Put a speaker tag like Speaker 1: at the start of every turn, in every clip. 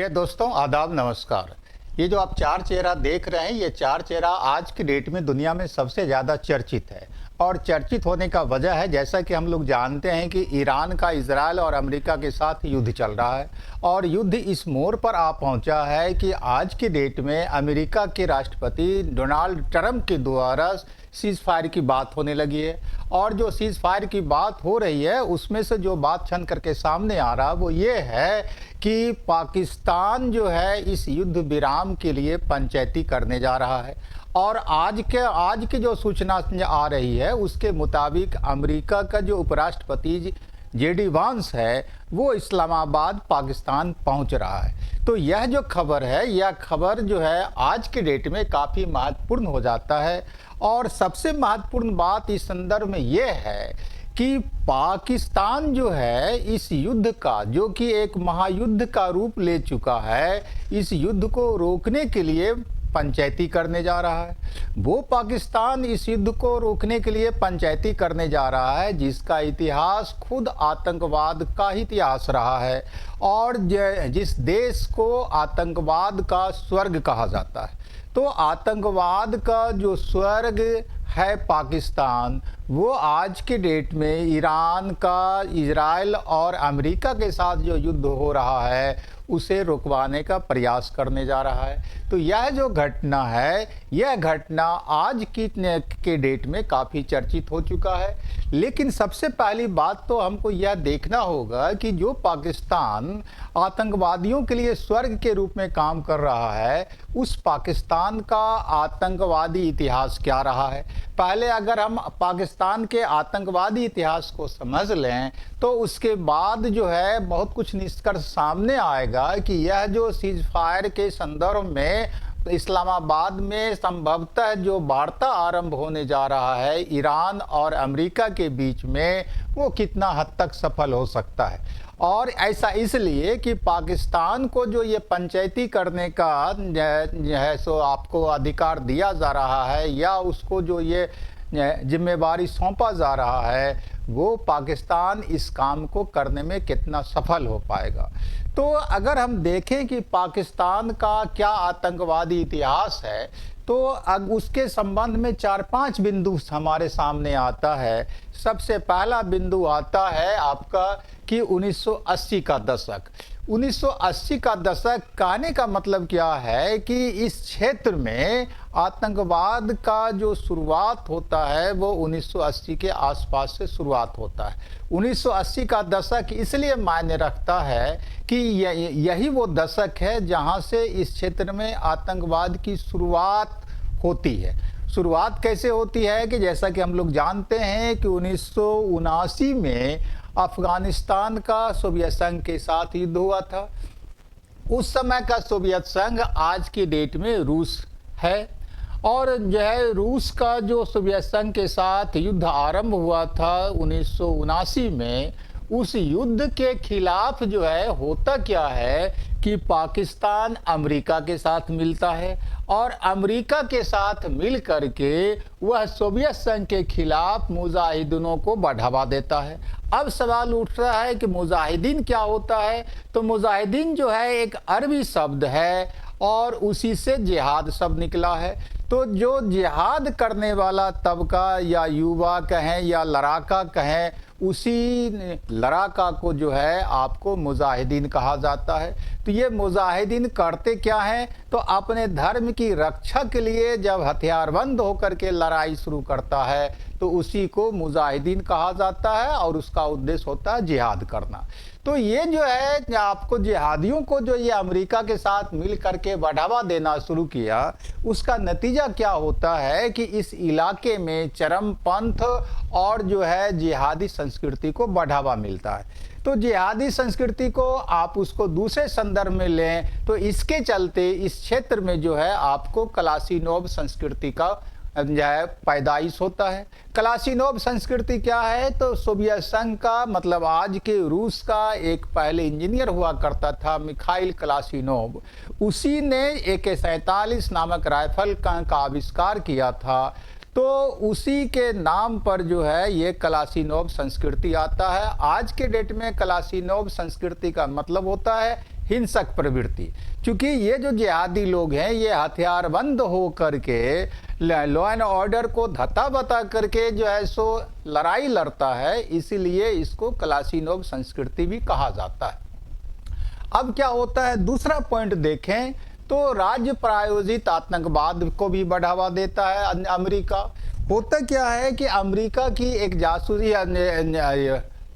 Speaker 1: प्रिय दोस्तों, आदाब, नमस्कार। ये जो आप चार चेहरा देख रहे हैं, ये चार चेहरा आज की डेट में दुनिया में सबसे ज़्यादा चर्चित है। और चर्चित होने का वजह है, जैसा कि हम लोग जानते हैं कि ईरान का इजराइल और अमेरिका के साथ युद्ध चल रहा है। और युद्ध इस मोड़ पर आ पहुंचा है कि आज की डेट में अमेरिका के राष्ट्रपति डोनाल्ड ट्रंप के द्वारा सीज फायर की बात होने लगी है। और जो सीज फायर की बात हो रही है, उसमें से जो बात छन करके सामने आ रहा है वो ये है कि पाकिस्तान जो है इस युद्ध विराम के लिए पंचायती करने जा रहा है। और आज की जो सूचना आ रही है उसके मुताबिक अमेरिका का जो उपराष्ट्रपति जेडी वांस है वो इस्लामाबाद पाकिस्तान पहुंच रहा है। तो यह जो खबर है, यह खबर जो है आज के डेट में काफ़ी महत्वपूर्ण हो जाता है। और सबसे महत्वपूर्ण बात इस संदर्भ में यह है कि पाकिस्तान जो है इस युद्ध का, जो कि एक महायुद्ध का रूप ले चुका है, इस युद्ध को रोकने के लिए पंचायती करने जा रहा है। वो पाकिस्तान इस युद्ध को रोकने के लिए पंचायती करने जा रहा है जिसका इतिहास खुद आतंकवाद का ही इतिहास रहा है। और जिस देश को आतंकवाद का स्वर्ग कहा जाता है, तो आतंकवाद का जो स्वर्ग है पाकिस्तान, वो आज के डेट में ईरान का, इजराइल और अमेरिका के साथ जो युद्ध हो रहा है उसे रुकवाने का प्रयास करने जा रहा है। तो यह जो घटना है, यह घटना आज के डेट में काफ़ी चर्चित हो चुका है। लेकिन सबसे पहली बात तो हमको यह देखना होगा कि जो पाकिस्तान आतंकवादियों के लिए स्वर्ग के रूप में काम कर रहा है, उस पाकिस्तान का आतंकवादी इतिहास क्या रहा है। पहले अगर हम पाकिस्तान के आतंकवादी इतिहास को समझ लें तो उसके बाद जो है बहुत कुछ निष्कर्ष सामने आएगा कि यह जो सीज फायर के संदर्भ में इस्लामाबाद में संभवतः जो वार्ता आरंभ होने जा रहा है ईरान और अमेरिका के बीच में, वो कितना हद तक सफल हो सकता है। और ऐसा इसलिए कि पाकिस्तान को जो ये पंचायती करने का है सो आपको अधिकार दिया जा रहा है, या उसको जो ये जिम्मेवारी सौंपा जा रहा है, वो पाकिस्तान इस काम को करने में कितना सफल हो पाएगा। तो अगर हम देखें कि पाकिस्तान का क्या आतंकवादी इतिहास है, तो अब उसके संबंध में 4-5 बिंदु हमारे सामने आता है। सबसे पहला बिंदु आता है आपका कि 1980 का दशक। 1980 का दशक कहने का मतलब क्या है कि इस क्षेत्र में आतंकवाद का जो शुरुआत होता है वो 1980 के आसपास से शुरुआत होता है। 1980 का दशक इसलिए मायने रखता है कि यही वो दशक है जहां से इस क्षेत्र में आतंकवाद की शुरुआत होती है। शुरुआत कैसे होती है कि जैसा कि हम लोग जानते हैं कि 1979 में अफगानिस्तान का सोवियत संघ के साथ युद्ध हुआ था। उस समय का सोवियत संघ आज की डेट में रूस है। और जो है रूस का जो सोवियत संघ के साथ युद्ध आरंभ हुआ था 1979 में, उस युद्ध के खिलाफ जो है होता क्या है कि पाकिस्तान अमेरिका के साथ मिलता है और अमेरिका के साथ मिल करके वह सोवियत संघ के खिलाफ मुजाहिदीनों को बढ़ावा देता है। अब सवाल उठ रहा है कि मुजाहिदीन क्या होता है। तो मुजाहिदीन जो है एक अरबी शब्द है और उसी से जिहाद शब्द निकला है। तो जो जिहाद करने वाला तबका या युवा कहें या लड़ाका कहें, उसी लड़ाका को जो है आपको मुजाहिदीन कहा जाता है। तो ये मुजाहिदीन करते क्या हैं, तो अपने धर्म की रक्षा के लिए जब हथियारबंद होकर के लड़ाई शुरू करता है तो उसी को मुजाहिदीन कहा जाता है और उसका उद्देश्य होता है जिहाद करना। तो ये जो है आपको जिहादियों को जो ये अमेरिका के साथ मिल करके बढ़ावा देना शुरू किया, उसका नतीजा क्या होता है कि इस इलाके में चरमपंथ और जो है जिहादी संस्कृति को बढ़ावा मिलता है। तो जिहादी संस्कृति को आप उसको दूसरे संदर्भ में लें तो इसके चलते इस क्षेत्र में जो है आपको क्लासिनोव संस्कृति का जो है पैदाइश होता है। क्लासिनोव संस्कृति क्या है, तो सोवियत संघ का मतलब आज के रूस का एक पहले इंजीनियर हुआ करता था मिखाइल क्लासिनोव, उसी ने AK-47 नामक राइफल का आविष्कार किया था। तो उसी के नाम पर जो है ये क्लासिनोव संस्कृति आता है। आज के डेट में क्लासिनोव संस्कृति का मतलब होता है हिंसक प्रवृत्ति। क्योंकि ये जो जिहादी लोग हैं ये हथियारबंद हो करके लॉ एंड ऑर्डर को धता बता करके जो है सो लड़ाई लड़ता है, इसीलिए इसको क्लासिनोव संस्कृति भी कहा जाता है। अब क्या होता है, दूसरा पॉइंट देखें तो राज्य प्रायोजित आतंकवाद को भी बढ़ावा देता है अमेरिका। होता क्या है कि अमेरिका की एक जासूसी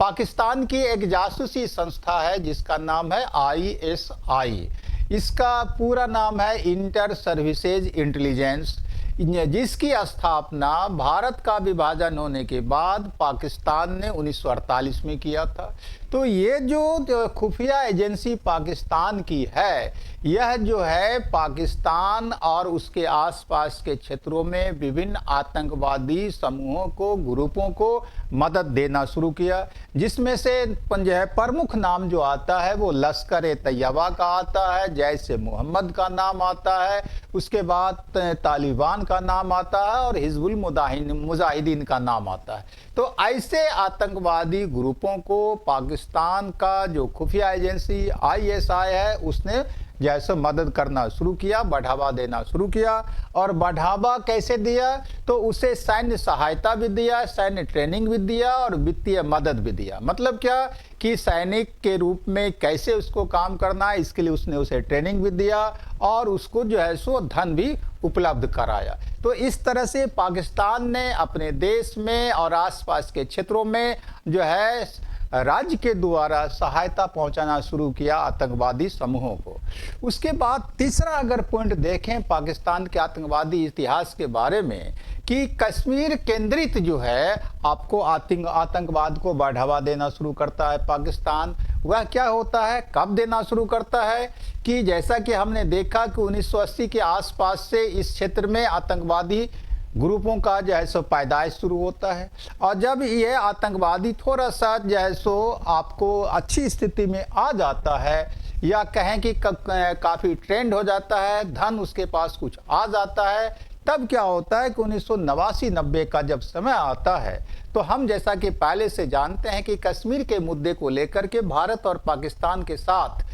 Speaker 1: पाकिस्तान की एक जासूसी संस्था है जिसका नाम है ISI। इसका पूरा नाम है इंटर सर्विसेज इंटेलिजेंस, जिसकी स्थापना भारत का विभाजन होने के बाद पाकिस्तान ने 1948 में किया था। तो ये जो खुफिया एजेंसी पाकिस्तान की है, यह जो है पाकिस्तान और उसके आसपास के क्षेत्रों में विभिन्न आतंकवादी समूहों को, ग्रुपों को मदद देना शुरू किया, जिसमें से प्रमुख नाम जो आता है वो लश्कर तैयबा का आता है, जैश मोहम्मद का नाम आता है, उसके बाद तालिबान का नाम आता है और हिजबुल मुजाहिदीन का नाम आता है। तो ऐसे आतंकवादी ग्रुपों को पाकिस्तान का जो खुफिया एजेंसी ISI है उसने जैसे मदद करना शुरू किया, बढ़ावा देना शुरू किया। और बढ़ावा कैसे दिया, तो उसे सैन्य सहायता भी दिया, सैन्य ट्रेनिंग भी दिया और वित्तीय मदद भी दिया। मतलब क्या कि सैनिक के रूप में कैसे उसको काम करना है, इसके लिए उसने उसे ट्रेनिंग भी दिया और उसको जो है सो धन भी उपलब्ध कराया। तो इस तरह से पाकिस्तान ने अपने देश में और आसपास के क्षेत्रों में जो है राज्य के द्वारा सहायता पहुंचाना शुरू किया आतंकवादी समूहों को। उसके बाद तीसरा अगर पॉइंट देखें पाकिस्तान के आतंकवादी इतिहास के बारे में, कि कश्मीर केंद्रित जो है आपको आतंकवाद को बढ़ावा देना शुरू करता है पाकिस्तान। वह क्या होता है, कब देना शुरू करता है, कि जैसा कि हमने देखा कि 1980 के आसपास से इस क्षेत्र में आतंकवादी ग्रुपों का जो है सो पैदाइश शुरू होता है। और जब ये आतंकवादी थोड़ा सा जो है सो आपको अच्छी स्थिति में आ जाता है, या कहें कि काफ़ी ट्रेंड हो जाता है, धन उसके पास कुछ आ जाता है, तब क्या होता है कि 1989-90 का जब समय आता है, तो हम जैसा कि पहले से जानते हैं कि कश्मीर के मुद्दे को लेकर के भारत और पाकिस्तान के साथ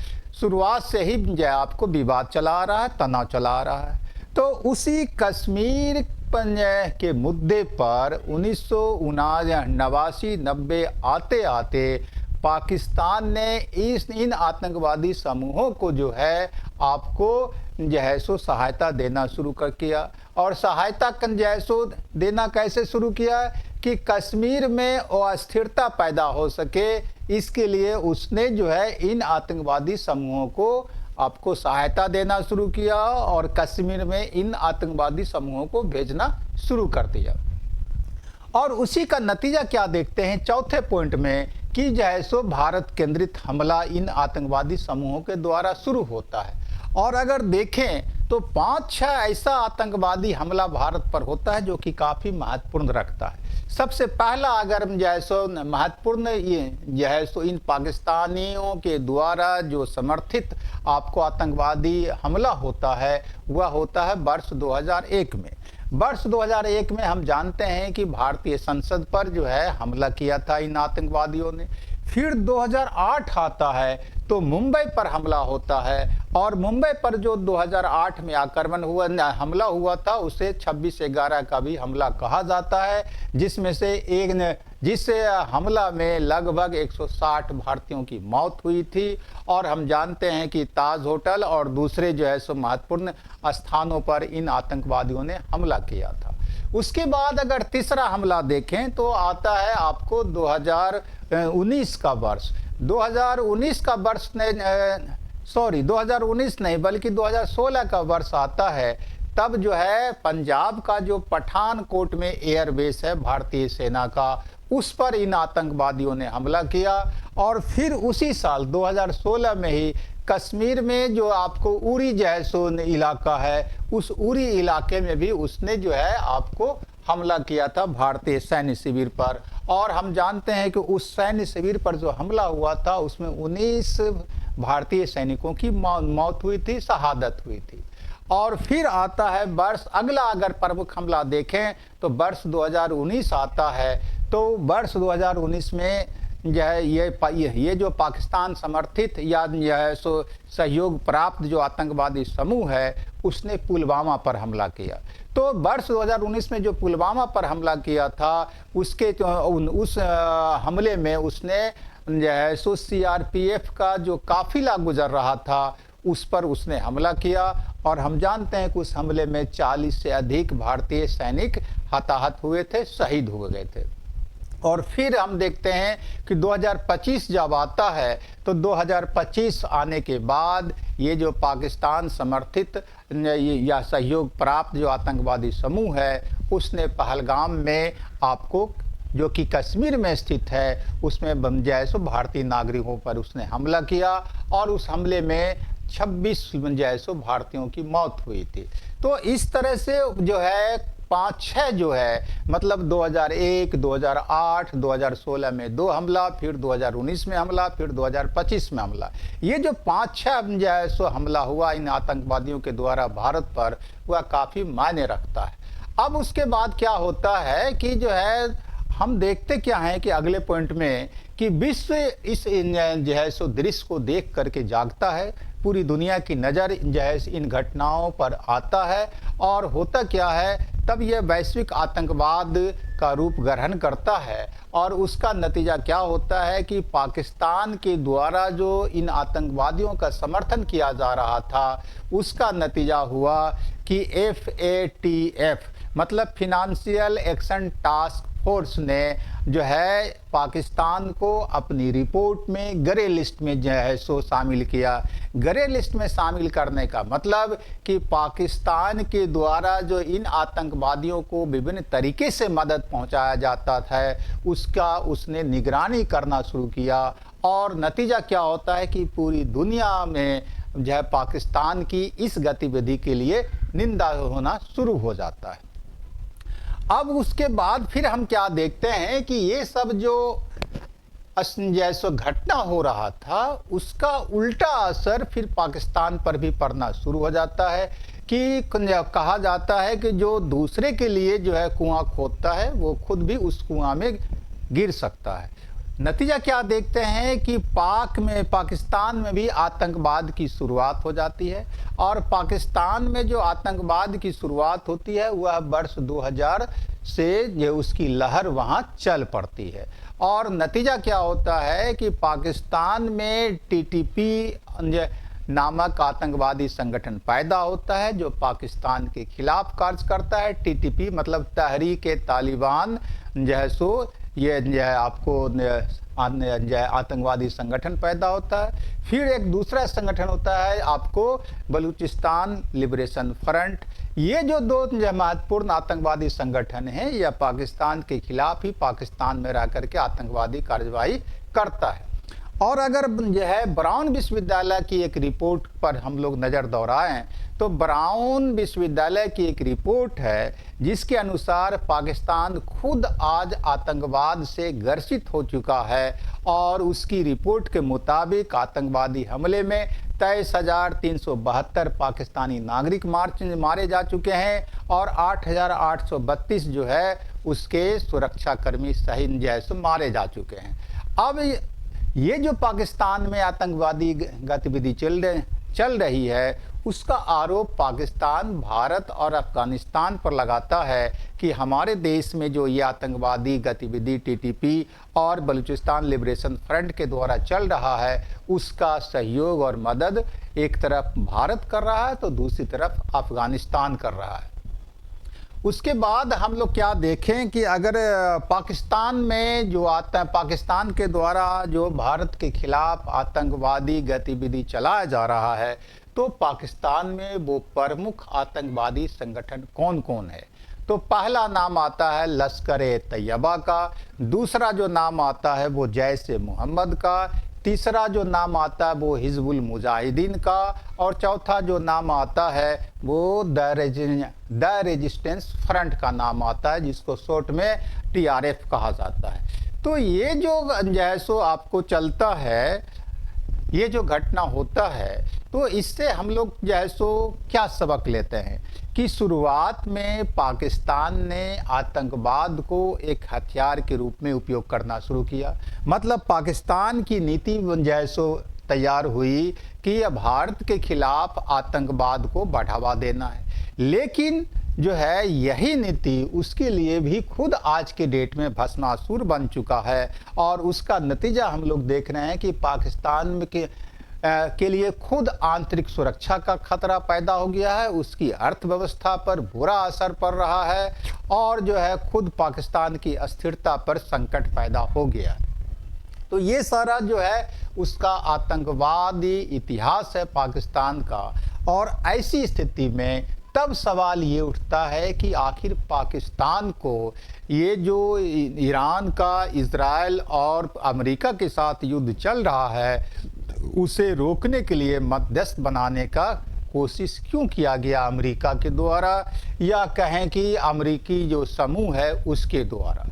Speaker 1: शुरुआत से ही जो आपको विवाद चला आ रहा है, तनाव चला आ रहा है। तो उसी कश्मीर के मुद्दे पर 1989-90 आते आते पाकिस्तान ने इन आतंकवादी समूहों को जो है आपको जो है सो सहायता देना शुरू कर किया। और सहायता जो है सो देना कैसे शुरू किया, कि कश्मीर में अस्थिरता पैदा हो सके, इसके लिए उसने जो है इन आतंकवादी समूहों को आपको सहायता देना शुरू किया और कश्मीर में इन आतंकवादी समूहों को भेजना शुरू कर दिया। और उसी का नतीजा क्या देखते हैं चौथे पॉइंट में, कि जो है सो भारत केंद्रित हमला इन आतंकवादी समूहों के द्वारा शुरू होता है। और अगर देखें तो 5-6 ऐसा आतंकवादी हमला भारत पर होता है जो कि काफ़ी महत्वपूर्ण रखता है। सबसे पहला अगर हम जो है सो महत्वपूर्ण ये जो है सो इन पाकिस्तानियों के द्वारा जो समर्थित आपको आतंकवादी हमला होता है, वह होता है वर्ष 2001 में। वर्ष 2001 में हम जानते हैं कि भारतीय संसद पर जो है हमला किया था इन आतंकवादियों ने। फिर 2008 आता है तो मुंबई पर हमला होता है, और मुंबई पर जो 2008 में आक्रमण हुआ, हमला हुआ था, उसे 26/11 का भी हमला कहा जाता है, जिसमें से जिस हमला में लगभग 160 भारतीयों की मौत हुई थी। और हम जानते हैं कि ताज होटल और दूसरे जो है सो महत्वपूर्ण स्थानों पर इन आतंकवादियों ने हमला किया था। उसके बाद अगर तीसरा हमला देखें तो आता है आपको 2019 का वर्ष। 2019 का वर्ष 2019 नहीं बल्कि 2016 का वर्ष आता है। तब जो है पंजाब का जो पठानकोट में एयरबेस है भारतीय सेना का, उस पर इन आतंकवादियों ने हमला किया। और फिर उसी साल 2016 में ही कश्मीर में जो आपको उरी जो है सो इलाका है, उस उरी इलाके में भी उसने जो है आपको हमला किया था भारतीय सैन्य शिविर पर। और हम जानते हैं कि उस सैन्य शिविर पर जो हमला हुआ था उसमें 19 भारतीय सैनिकों की मौत हुई थी, शहादत हुई थी। और फिर आता है वर्ष अगला, अगर प्रमुख हमला देखें तो वर्ष 2019 आता है। तो वर्ष 2019 में जो है ये जो पाकिस्तान समर्थित या जो है सो सहयोग प्राप्त जो आतंकवादी समूह है, उसने पुलवामा पर हमला किया। तो वर्ष 2019 में जो पुलवामा पर हमला किया था, उसके उस हमले में उसने जो है सो सीआरपीएफ का जो काफिला गुजर रहा था, उस पर उसने हमला किया और हम जानते हैं कि उस हमले में 40 से अधिक भारतीय सैनिक हताहत हुए थे, शहीद हो गए थे। और फिर हम देखते हैं कि 2025 जब आता है, तो 2025 आने के बाद ये जो पाकिस्तान समर्थित या सहयोग प्राप्त जो आतंकवादी समूह है, उसने पहलगाम में आपको, जो कि कश्मीर में स्थित है, उसमें जैसो भारतीय नागरिकों पर उसने हमला किया और उस हमले में 26 जैसो भारतीयों की मौत हुई थी। तो इस तरह से जो है 5-6 जो है, मतलब 2001, 2008, 2016 में 2 हमला, फिर 2019 में हमला, फिर 2025 में हमला। ये जो 5-6 जो है सो हमला हुआ इन आतंकवादियों के द्वारा भारत पर, वह काफ़ी मायने रखता है। अब उसके बाद क्या होता है कि जो है हम देखते क्या हैं कि अगले पॉइंट में कि विश्व इस जो है सो दृश्य को देख करके जागता है, पूरी दुनिया की नज़र जो है इन घटनाओं पर आता है और होता क्या है, तब यह वैश्विक आतंकवाद का रूप ग्रहण करता है। और उसका नतीजा क्या होता है कि पाकिस्तान के द्वारा जो इन आतंकवादियों का समर्थन किया जा रहा था, उसका नतीजा हुआ कि FATF मतलब फिनेंशियल एक्शन टास्क फोर्स ने जो है पाकिस्तान को अपनी रिपोर्ट में ग्रे लिस्ट में जो है सो शामिल किया। ग्रे लिस्ट में शामिल करने का मतलब कि पाकिस्तान के द्वारा जो इन आतंकवादियों को विभिन्न तरीके से मदद पहुंचाया जाता था, उसका उसने निगरानी करना शुरू किया। और नतीजा क्या होता है कि पूरी दुनिया में जो है पाकिस्तान की इस गतिविधि के लिए निंदा होना शुरू हो जाता है। अब उसके बाद फिर हम क्या देखते हैं कि ये सब जो जैसे घटना हो रहा था, उसका उल्टा असर फिर पाकिस्तान पर भी पड़ना शुरू हो जाता है कि कहा जाता है कि जो दूसरे के लिए जो है कुआं खोदता है, वो खुद भी उस कुआं में गिर सकता है। नतीजा क्या देखते हैं कि पाकिस्तान में भी आतंकवाद की शुरुआत हो जाती है। और पाकिस्तान में जो आतंकवाद की शुरुआत होती है, वह वर्ष 2000 से जो उसकी लहर वहाँ चल पड़ती है। और नतीजा क्या होता है कि पाकिस्तान में TTP नामक आतंकवादी संगठन पैदा होता है, जो पाकिस्तान के खिलाफ कार्य करता है। TTP मतलब तहरीक-ए-तालिबान जो है सो ये जो है आपको आतंकवादी संगठन पैदा होता है। फिर एक दूसरा संगठन होता है आपको बलूचिस्तान लिबरेशन फ्रंट। ये जो 2 महत्वपूर्ण आतंकवादी संगठन हैं, यह पाकिस्तान के खिलाफ ही पाकिस्तान में रह करके आतंकवादी कार्रवाई करता है। और अगर जो है ब्राउन विश्वविद्यालय की एक रिपोर्ट पर हम लोग नज़र दौड़ाएं, तो ब्राउन विश्वविद्यालय की एक रिपोर्ट है जिसके अनुसार पाकिस्तान खुद आज आतंकवाद से ग्रसित हो चुका है। और उसकी रिपोर्ट के मुताबिक आतंकवादी हमले में 23,372 पाकिस्तानी नागरिक मारे जा चुके हैं और 8,832 जो है उसके सुरक्षाकर्मी शहीद जैसे मारे जा चुके हैं। अब ये जो पाकिस्तान में आतंकवादी गतिविधि चल रही है, उसका आरोप पाकिस्तान, भारत और अफगानिस्तान पर लगाता है कि हमारे देश में जो ये आतंकवादी गतिविधि TTP और बलूचिस्तान लिबरेशन फ्रंट के द्वारा चल रहा है, उसका सहयोग और मदद एक तरफ भारत कर रहा है तो दूसरी तरफ अफगानिस्तान कर रहा है। उसके बाद हम लोग क्या देखें कि अगर पाकिस्तान में जो पाकिस्तान के द्वारा जो भारत के खिलाफ आतंकवादी गतिविधि चलाया जा रहा है, तो पाकिस्तान में वो प्रमुख आतंकवादी संगठन कौन कौन है। तो पहला नाम आता है लश्कर-ए-तैयबा का, दूसरा जो नाम आता है वो जैश-ए-मोहम्मद का, तीसरा जो नाम आता है वो हिजबुल मुजाहिदीन का, और चौथा जो नाम आता है वो द रेजिस्टेंस फ्रंट का नाम आता है, जिसको शॉर्ट में TRF कहा जाता है। तो ये जो जैसो आपको चलता है, ये जो घटना होता है, तो इससे हम लोग जो है सो क्या सबक लेते हैं कि शुरुआत में पाकिस्तान ने आतंकवाद को एक हथियार के रूप में उपयोग करना शुरू किया। मतलब पाकिस्तान की नीति जो है सो तैयार हुई कि यह भारत के खिलाफ आतंकवाद को बढ़ावा देना है। लेकिन जो है यही नीति उसके लिए भी खुद आज के डेट में भस्मासुर बन चुका है, और उसका नतीजा हम लोग देख रहे हैं कि पाकिस्तान के लिए खुद आंतरिक सुरक्षा का खतरा पैदा हो गया है, उसकी अर्थव्यवस्था पर बुरा असर पड़ रहा है, और जो है खुद पाकिस्तान की अस्थिरता पर संकट पैदा हो गया है। तो ये सारा जो है उसका आतंकवादी इतिहास है पाकिस्तान का। और ऐसी स्थिति में तब सवाल ये उठता है कि आखिर पाकिस्तान को ये जो ईरान का इजराइल और अमेरिका के साथ युद्ध चल रहा है, उसे रोकने के लिए मध्यस्थ बनाने का कोशिश क्यों किया गया अमेरिका के द्वारा, या कहें कि अमेरिकी जो समूह है उसके द्वारा।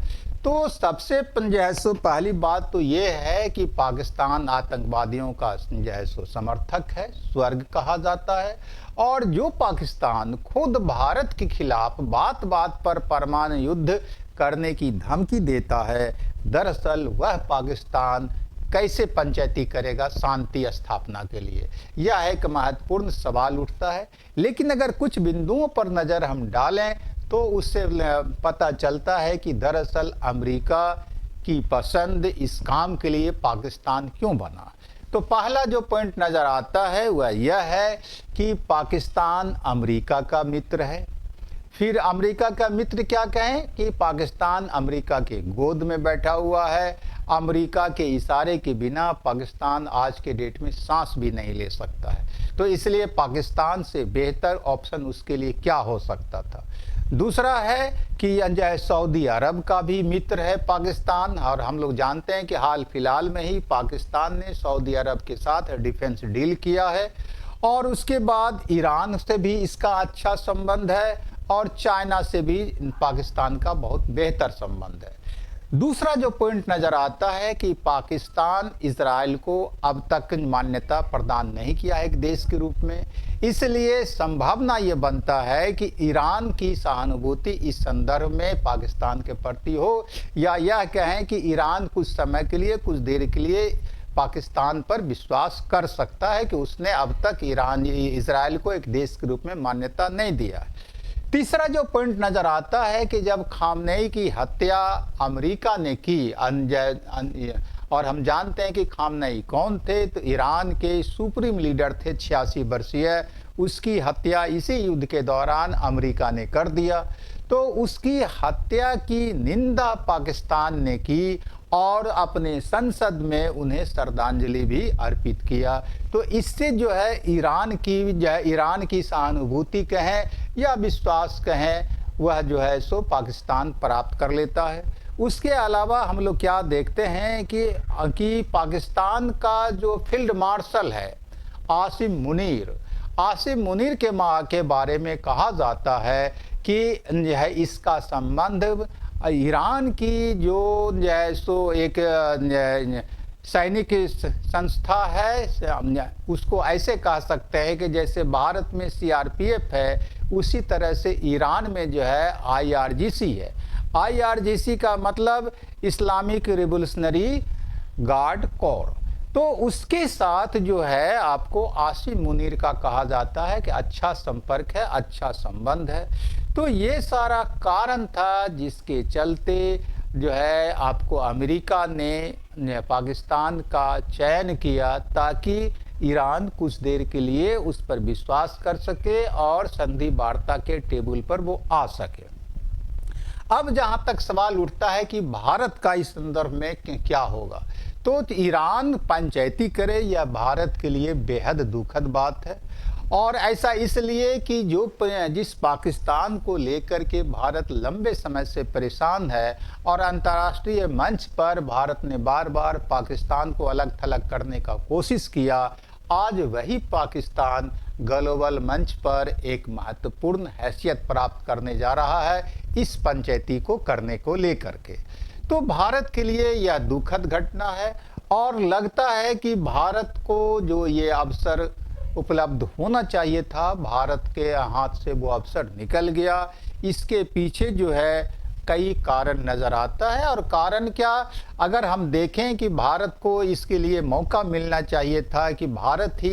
Speaker 1: तो सबसे पहली बात तो ये है कि पाकिस्तान आतंकवादियों का समर्थक है, स्वर्ग कहा जाता है। और जो पाकिस्तान खुद भारत के खिलाफ बात बात पर परमाणु युद्ध करने की धमकी देता है, दरअसल वह पाकिस्तान कैसे पंचायती करेगा शांति स्थापना के लिए, यह एक महत्वपूर्ण सवाल उठता है। लेकिन अगर कुछ बिंदुओं पर नज़र हम डालें तो उससे पता चलता है कि दरअसल अमेरिका की पसंद इस काम के लिए पाकिस्तान क्यों बना। तो पहला जो पॉइंट नज़र आता है वह यह है कि पाकिस्तान अमेरिका का मित्र है। फिर अमेरिका का मित्र क्या कहें कि पाकिस्तान अमेरिका के गोद में बैठा हुआ है। अमेरिका के इशारे के बिना पाकिस्तान आज के डेट में सांस भी नहीं ले सकता है। तो इसलिए पाकिस्तान से बेहतर ऑप्शन उसके लिए क्या हो सकता था। दूसरा है कि सऊदी अरब का भी मित्र है पाकिस्तान, और हम लोग जानते हैं कि हाल फिलहाल में ही पाकिस्तान ने सऊदी अरब के साथ डिफेंस डील किया है, और उसके बाद ईरान से भी इसका अच्छा संबंध है, और चाइना से भी पाकिस्तान का बहुत बेहतर संबंध है। दूसरा जो पॉइंट नज़र आता है कि पाकिस्तान इजराइल को अब तक मान्यता प्रदान नहीं किया है एक देश के रूप में, इसलिए संभावना ये बनता है कि ईरान की सहानुभूति इस संदर्भ में पाकिस्तान के प्रति हो, या यह कहें कि ईरान कुछ समय के लिए, कुछ देर के लिए पाकिस्तान पर विश्वास कर सकता है कि उसने अब तक इजराइल को एक देश के रूप में मान्यता नहीं दिया है। तीसरा जो पॉइंट नज़र आता है कि जब खामनेई की हत्या अमेरिका ने की, और हम जानते हैं कि खामनेई कौन थे, तो ईरान के सुप्रीम लीडर थे 86 वर्षीय, उसकी हत्या इसी युद्ध के दौरान अमेरिका ने कर दिया। तो उसकी हत्या की निंदा पाकिस्तान ने की और अपने संसद में उन्हें श्रद्धांजलि भी अर्पित किया। तो इससे जो है ईरान की सहानुभूति कहें या विश्वास कहें, वह जो है सो पाकिस्तान प्राप्त कर लेता है। उसके अलावा हम लोग क्या देखते हैं कि पाकिस्तान का जो फील्ड मार्शल है आसिम मुनीर के बारे में कहा जाता है कि यह इसका संबंध ईरान की जो सो एक सैनिक संस्था है, उसको ऐसे कह सकते हैं कि जैसे भारत में सीआरपीएफ है, उसी तरह से ईरान में जो है आईआरजीसी है। आईआरजीसी का मतलब इस्लामिक रिवोल्यूशनरी गार्ड कोर। तो उसके साथ जो है आपको आसिम मुनीर का कहा जाता है कि अच्छा संपर्क है, अच्छा संबंध है। तो ये सारा कारण था जिसके चलते जो है आपको अमेरिका ने पाकिस्तान का चयन किया, ताकि ईरान कुछ देर के लिए उस पर विश्वास कर सके और संधि वार्ता के टेबल पर वो आ सके। अब जहाँ तक सवाल उठता है कि भारत का इस संदर्भ में क्या होगा, तो ईरान पंचायती करे या भारत के लिए बेहद दुखद बात है। और ऐसा इसलिए कि जिस पाकिस्तान को लेकर के भारत लंबे समय से परेशान है, और अंतर्राष्ट्रीय मंच पर भारत ने बार बार पाकिस्तान को अलग थलग करने का कोशिश किया, आज वही पाकिस्तान ग्लोबल मंच पर एक महत्वपूर्ण हैसियत प्राप्त करने जा रहा है इस पंचायती को करने को लेकर के। तो भारत के लिए यह दुखद घटना है, और लगता है कि भारत को जो ये अवसर उपलब्ध होना चाहिए था, भारत के हाथ से वो अवसर निकल गया। इसके पीछे जो है कई कारण नज़र आता है। और कारण क्या, अगर हम देखें कि भारत को इसके लिए मौका मिलना चाहिए था कि भारत ही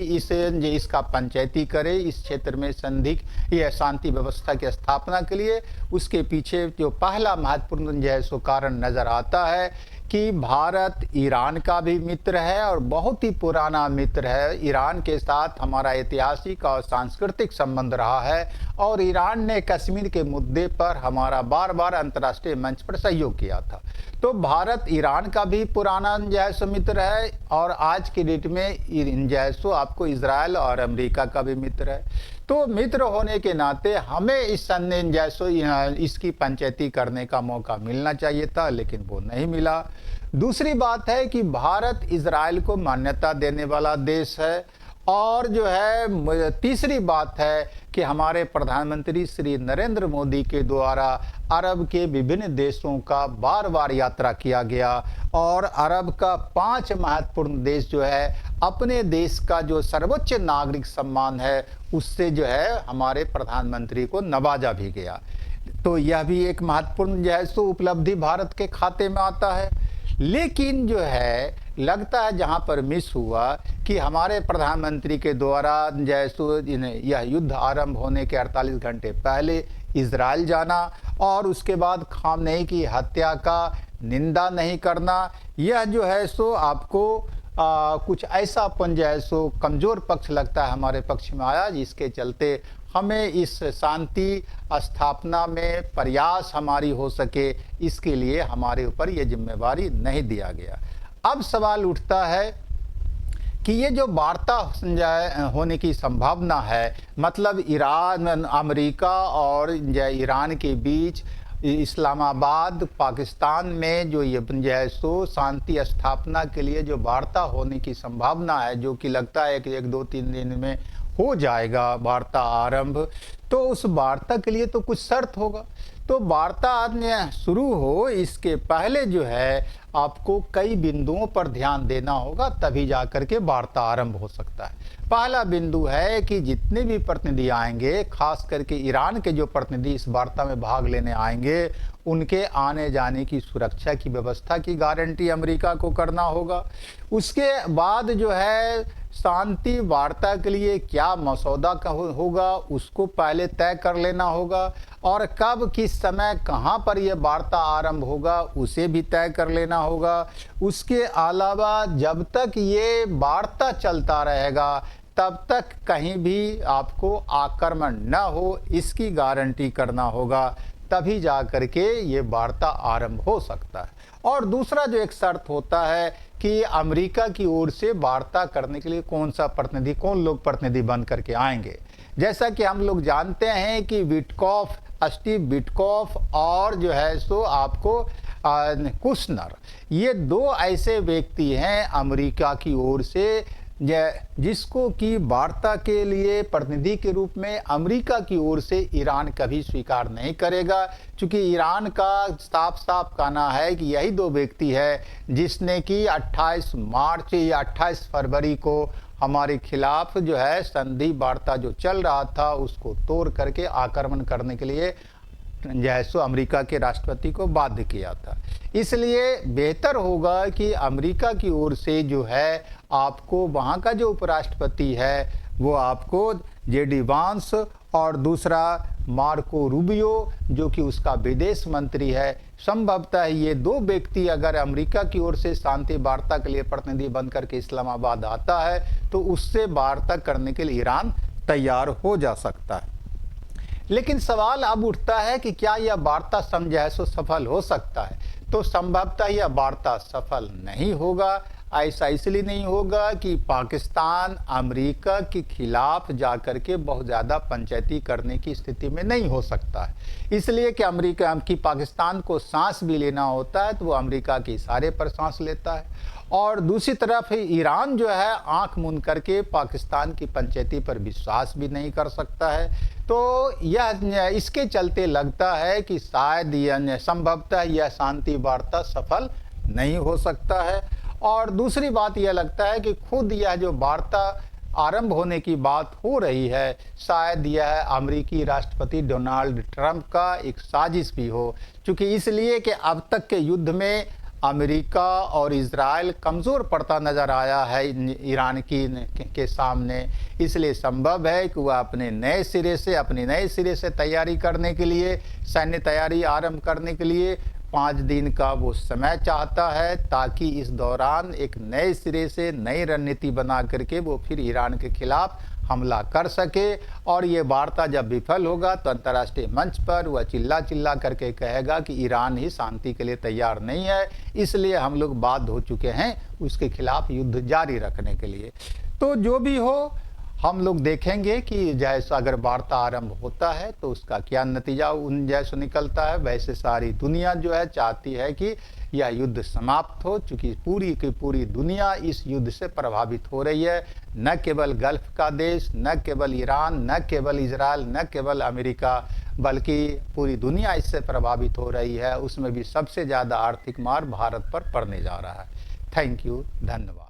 Speaker 1: इसका पंचायती करे, इस क्षेत्र में संधि या शांति व्यवस्था की स्थापना के लिए। उसके पीछे जो पहला महत्वपूर्ण जो है सो कारण नज़र आता है कि भारत ईरान का भी मित्र है और बहुत ही पुराना मित्र है। ईरान के साथ हमारा ऐतिहासिक और सांस्कृतिक संबंध रहा है और ईरान ने कश्मीर के मुद्दे पर हमारा बार बार अंतर्राष्ट्रीय मंच पर सहयोग किया था। तो भारत ईरान का भी पुराना जो है सो मित्र है और आज की डेट में जो है सो आपको इजराइल और अमेरिका का भी मित्र है। तो मित्र होने के नाते हमें इस संदेश जैसो इसकी पंचायती करने का मौका मिलना चाहिए था, लेकिन वो नहीं मिला। दूसरी बात है कि भारत इजराइल को मान्यता देने वाला देश है। और जो है तीसरी बात है कि हमारे प्रधानमंत्री श्री नरेंद्र मोदी के द्वारा अरब के विभिन्न देशों का बार बार यात्रा किया गया और अरब का 5 महत्वपूर्ण देश जो है अपने देश का जो सर्वोच्च नागरिक सम्मान है उससे जो है हमारे प्रधानमंत्री को नवाजा भी गया। तो यह भी एक महत्वपूर्ण जो है सो उपलब्धि भारत के खाते में आता है। लेकिन जो है लगता है जहां पर मिस हुआ कि हमारे प्रधानमंत्री के द्वारा जैसो यह युद्ध आरंभ होने के 48 घंटे पहले इजराइल जाना और उसके बाद खामनेई की हत्या का निंदा नहीं करना, यह जो है सो आपको कुछ ऐसा अपन जो है सो कमज़ोर पक्ष लगता है हमारे पक्ष में आया, जिसके चलते हमें इस शांति स्थापना में प्रयास हमारी हो सके, इसके लिए हमारे ऊपर ये जिम्मेवारी नहीं दिया गया। अब सवाल उठता है कि ये जो वार्ता होने की संभावना है, मतलब ईरान, अमेरिका और ईरान के बीच इस्लामाबाद, पाकिस्तान में जो ये जो है सो शांति स्थापना के लिए जो वार्ता होने की संभावना है, जो कि लगता है कि 1-2-3 दिन में हो जाएगा वार्ता आरंभ। तो उस वार्ता के लिए तो कुछ शर्त होगा। तो वार्ता शुरू हो इसके पहले जो है आपको कई बिंदुओं पर ध्यान देना होगा, तभी जाकर के वार्ता आरंभ हो सकता है। पहला बिंदु है कि जितने भी प्रतिनिधि आएंगे, खास करके ईरान के जो प्रतिनिधि इस वार्ता में भाग लेने आएंगे, उनके आने जाने की सुरक्षा की व्यवस्था की गारंटी अमेरिका को करना होगा। उसके बाद जो है शांति वार्ता के लिए क्या मसौदा होगा उसको पहले तय कर लेना होगा और कब, किस समय, कहां पर यह वार्ता आरंभ होगा उसे भी तय कर लेना होगा। उसके अलावा जब तक ये वार्ता चलता रहेगा तब तक कहीं भी आपको आक्रमण न हो इसकी गारंटी करना होगा, तभी जा करके ये वार्ता आरंभ हो सकता है। और दूसरा जो एक शर्त होता है कि अमेरिका की ओर से वार्ता करने के लिए कौन लोग प्रतिनिधि बन करके आएंगे। जैसा कि हम लोग जानते हैं कि स्टीव विटकॉफ और जो है सो आपको कुशनर, ये 2 ऐसे व्यक्ति हैं अमेरिका की ओर से जिसको कि वार्ता के लिए प्रतिनिधि के रूप में अमेरिका की ओर से ईरान कभी स्वीकार नहीं करेगा, क्योंकि ईरान का साफ साफ कहना है कि यही 2 व्यक्ति है जिसने कि 28 मार्च या 28 फरवरी को हमारे खिलाफ जो है संधि वार्ता जो चल रहा था उसको तोड़ करके आक्रमण करने के लिए जो है सो अमेरिका के राष्ट्रपति को बाध्य किया था। इसलिए बेहतर होगा कि अमेरिका की ओर से जो है आपको वहाँ का जो उपराष्ट्रपति है वो आपको जेडी वांस और दूसरा मार्को रूबियो जो कि उसका विदेश मंत्री है, संभवतः ये 2 व्यक्ति अगर अमेरिका की ओर से शांति वार्ता के लिए प्रतिनिधि बनकर के इस्लामाबाद आता है तो उससे वार्ता करने के लिए ईरान तैयार हो जा सकता है। लेकिन सवाल अब उठता है कि क्या यह वार्ता समझो सफल हो सकता है। तो संभवतः यह वार्ता सफल नहीं होगा। ऐसा इसलिए नहीं होगा कि पाकिस्तान अमेरिका के खिलाफ जाकर के बहुत ज़्यादा पंचायती करने की स्थिति में नहीं हो सकता है, इसलिए कि अमेरिका की पाकिस्तान को सांस भी लेना होता है तो वो अमेरिका के इशारे पर सांस लेता है। और दूसरी तरफ ईरान जो है आंख मूंद करके पाकिस्तान की पंचायती पर विश्वास भी नहीं कर सकता है। तो यह इसके चलते लगता है कि शायद संभवतः यह शांति वार्ता सफल नहीं हो सकता है। और दूसरी बात यह लगता है कि खुद यह जो वार्ता आरंभ होने की बात हो रही है, शायद यह अमेरिकी राष्ट्रपति डोनाल्ड ट्रंप का एक साजिश भी हो, क्योंकि इसलिए कि अब तक के युद्ध में अमेरिका और इजराइल कमज़ोर पड़ता नज़र आया है ईरान के सामने। इसलिए संभव है कि वह अपनी नए सिरे से तैयारी करने के लिए, सैन्य तैयारी आरंभ करने के लिए 5 दिन का वो समय चाहता है, ताकि इस दौरान एक नए सिरे से नई रणनीति बना करके वो फिर ईरान के खिलाफ हमला कर सके। और ये वार्ता जब विफल होगा तो अंतर्राष्ट्रीय मंच पर वह चिल्ला चिल्ला करके कहेगा कि ईरान ही शांति के लिए तैयार नहीं है, इसलिए हम लोग बाध्य हो चुके हैं उसके खिलाफ युद्ध जारी रखने के लिए। तो जो भी हो, हम लोग देखेंगे कि जैसा अगर वार्ता आरंभ होता है तो उसका क्या नतीजा उन जैसा निकलता है। वैसे सारी दुनिया जो है चाहती है कि यह युद्ध समाप्त हो, चूँकि पूरी की पूरी दुनिया इस युद्ध से प्रभावित हो रही है। न केवल गल्फ का देश, न केवल ईरान, न केवल इजराइल, न केवल अमेरिका, बल्कि पूरी दुनिया इससे प्रभावित हो रही है। उसमें भी सबसे ज़्यादा आर्थिक मार भारत पर पड़ने जा रहा है। थैंक यू, धन्यवाद।